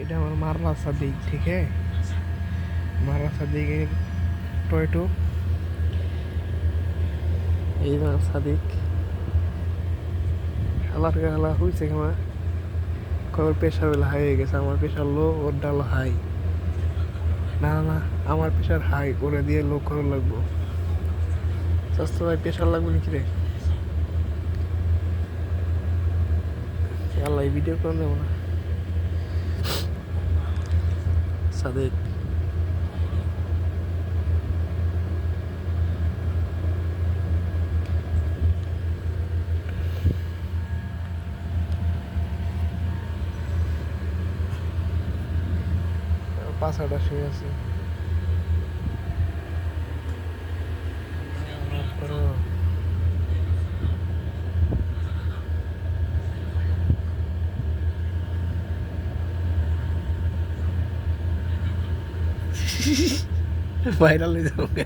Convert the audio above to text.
এটা আমার মাদ্রাসা দিক থেকে মাদ্রাসা দিকের টয়টো এই না সাদিক খেলার খেলা হয়েছে খেলা কয়ের প্রেশার বেলা হাই হয়ে গেছে আমার প্রেশার লো ওর ডাল হাই না না আমার প্রেশার হাই করে দিয়ে লো করে লাগবো স্বাস্থ্য ভাই প্রেশার লাগবে নাকি রে আল্লাহ ভিডিও করে নেবো না সাদেক পাছাটা শুয়ে আছে ভাইরাল হয়ে যাবে